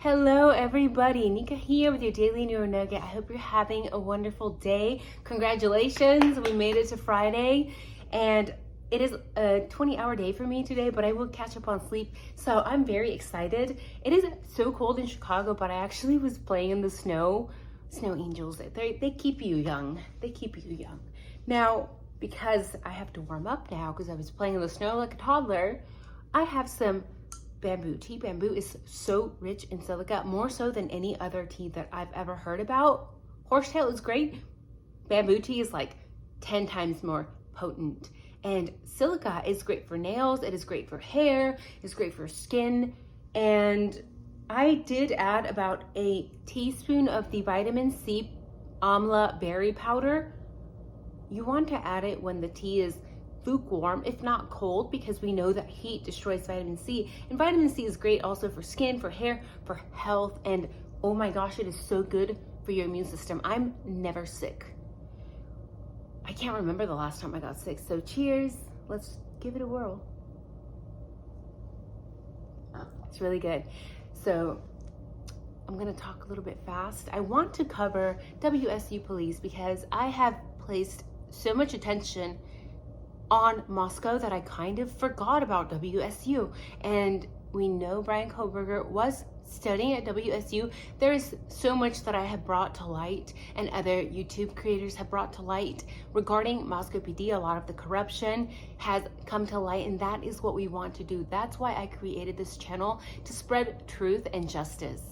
Hello everybody, Nika here with your Daily Neuro Nugget. I hope you're having a wonderful day. Congratulations, we made it to Friday, and it is a 20-hour day for me today, but I will catch up on sleep, so I'm very excited. It is so cold in Chicago, but I actually was playing in the snow angels. They keep you young. They keep you young. Now, because I have to warm up now because I was playing in the snow like a toddler, I have some bamboo tea. Bamboo is so rich in silica, more so than any other tea that I've ever heard about. Horsetail is great. Bamboo tea is like 10 times more potent. And silica is great for nails, it is great for hair, it's great for skin. And I did add about a teaspoon of the vitamin C amla berry powder. You want to add it when the tea is lukewarm, if not cold, because we know that heat destroys vitamin C. And vitamin C is great also for skin, for hair, for health, and oh my gosh, it is so good for your immune system. I'm never sick. I can't remember the last time I got sick, so cheers. Let's give it a whirl. It's really good. So I'm gonna talk a little bit fast. I want to cover WSU police because I have placed so much attention on Moscow that I kind of forgot about WSU. And we know Brian Koberger was studying at WSU. There is so much that I have brought to light and other YouTube creators have brought to light regarding Moscow PD. A lot of the corruption has come to light, and that is what we want to do. That's why I created this channel, to spread truth and justice.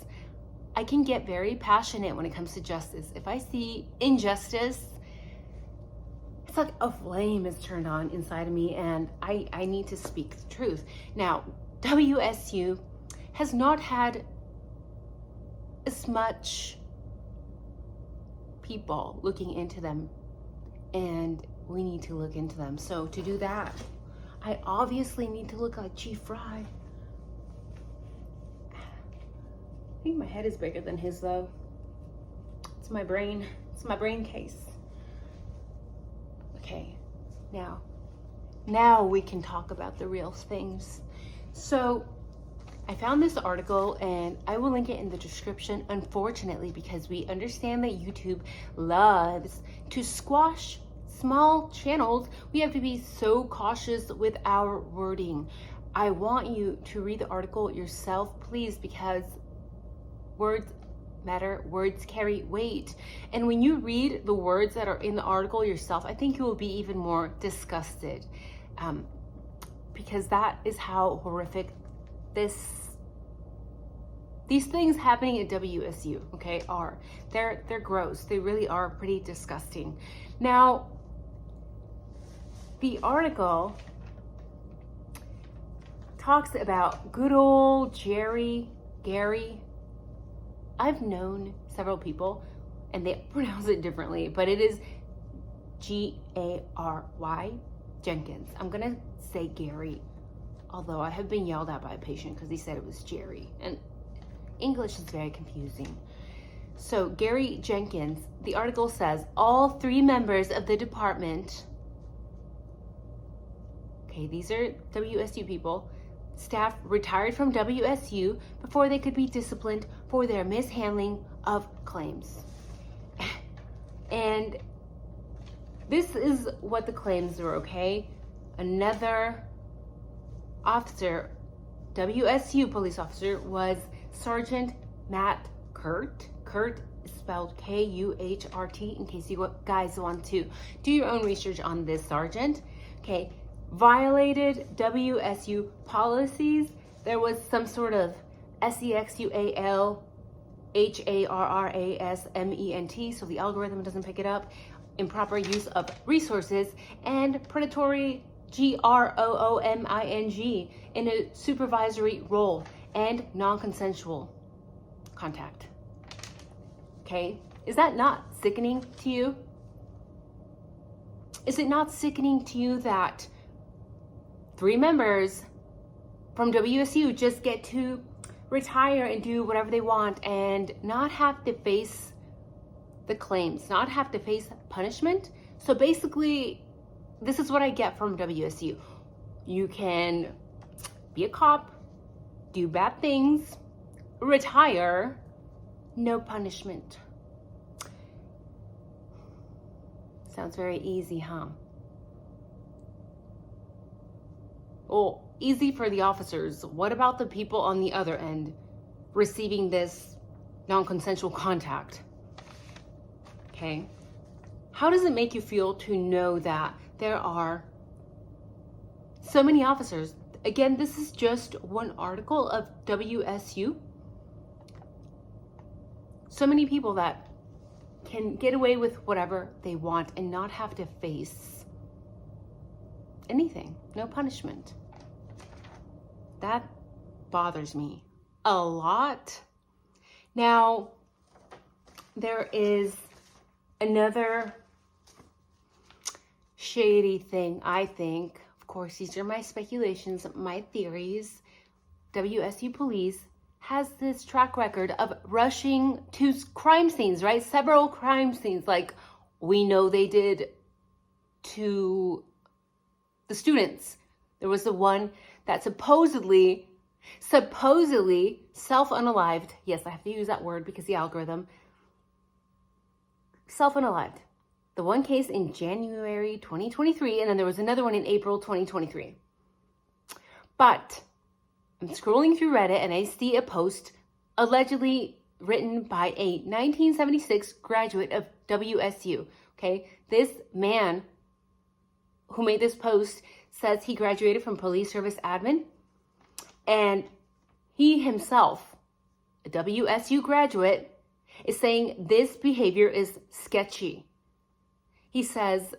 I can get very passionate when it comes to justice. If I see injustice, it's like a flame is turned on inside of me, and I need to speak the truth. Now, WSU has not had as much people looking into them, and we need to look into them. So to do that, I obviously need to look like Chief Fry. I think my head is bigger than his though. It's my brain case. Okay, now we can talk about the real things. So I found this article and I will link it in the description, unfortunately, because we understand that YouTube loves to squash small channels. We have to be so cautious with our wording. I want you to read the article yourself, please, because words matter, words carry weight. And when you read the words that are in the article yourself, I think you will be even more disgusted, because that is how horrific these things happening at WSU, okay, are. They're gross. They really are pretty disgusting. Now, the article talks about good old Gary. I've known several people and they pronounce it differently, but it is G-A-R-Y, Jenkins. I'm gonna say Gary, although I have been yelled at by a patient because he said it was Jerry, and English is very confusing. So Gary Jenkins, the article says, all 3 members of the department, okay, these are WSU people, staff retired from WSU before they could be disciplined for their mishandling of claims. And this is what the claims were, okay? Another officer, WSU police officer, was Sergeant Matt Kurt. Kurt is spelled K-U-H-R-T, in case you guys want to do your own research on this sergeant. Okay, violated WSU policies. There was some sort of SEXUAL-HARRASMENT, so the algorithm doesn't pick it up. Improper use of resources and predatory GROOMING in a supervisory role and non-consensual contact. Okay, is that not sickening to you? Is it not sickening to you that 3 members from WSU just get to retire and do whatever they want and not have to face the claims, not have to face punishment? So basically, this is what I get from WSU. You can be a cop, do bad things, retire, no punishment. Sounds very easy, huh? Well, easy for the officers. What about the people on the other end receiving this non-consensual contact? Okay. How does it make you feel to know that there are so many officers? Again, this is just one article of WSU. So many people that can get away with whatever they want and not have to face anything, no punishment. That bothers me a lot. Now, there is another shady thing, I think. Of course, these are my speculations, my theories. WSU police has this track record of rushing to crime scenes, right? Several crime scenes, like we know they did to the students. There was the one that supposedly self-unalived. Yes, I have to use that word because the algorithm. Self-unalived. The one case in January 2023, and then there was another one in April 2023. But I'm scrolling through Reddit and I see a post allegedly written by a 1976 graduate of WSU. Okay, this man who made this post says he graduated from police service admin, and he himself, a WSU graduate, is saying this behavior is sketchy. He says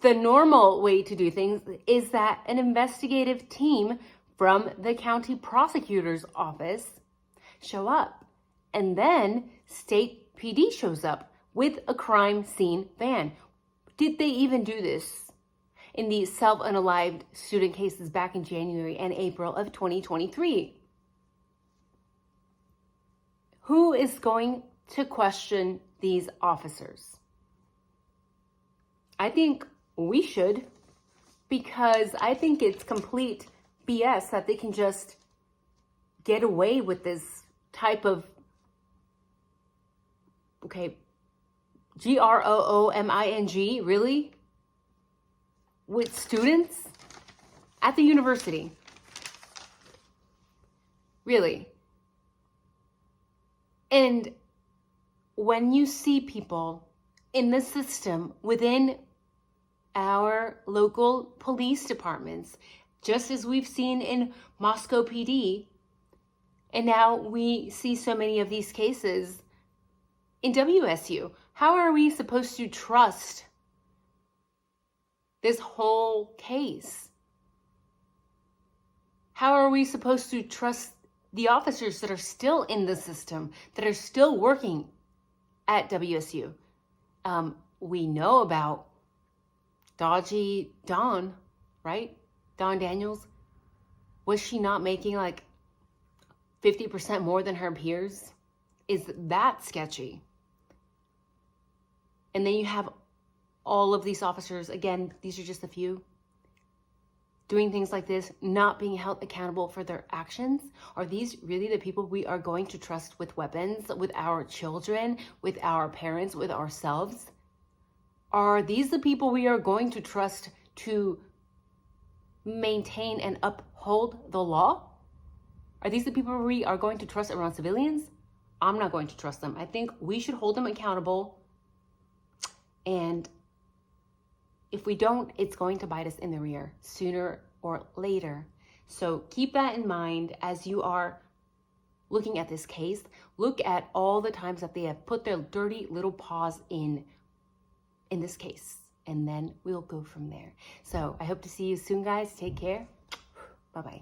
the normal way to do things is that an investigative team from the county prosecutor's office show up, and then state PD shows up with a crime scene van. Did they even do this in the self-unalived student cases back in January and April of 2023? Who is going to question these officers? I think we should, because I think it's complete BS that they can just get away with this type of, okay, GROOMING, really? With students at the university. Really. And when you see people in the system within our local police departments, just as we've seen in Moscow PD, and now we see so many of these cases in WSU, how are we supposed to trust this whole case? How are we supposed to trust the officers that are still in the system, that are still working at WSU? We know about Dodgy Dawn, right? Dawn Daniels. Was she not making like 50% more than her peers? Is that sketchy? And then you have all of these officers, again, these are just a few, doing things like this, not being held accountable for their actions. Are these really the people we are going to trust with weapons, with our children, with our parents, with ourselves? Are these the people we are going to trust to maintain and uphold the law? Are these the people we are going to trust around civilians? I'm not going to trust them. I think we should hold them accountable. And if we don't, it's going to bite us in the rear sooner or later. So keep that in mind as you are looking at this case. Look at all the times that they have put their dirty little paws in this case, and then we'll go from there. So I hope to see you soon, guys. Take care. Bye-bye.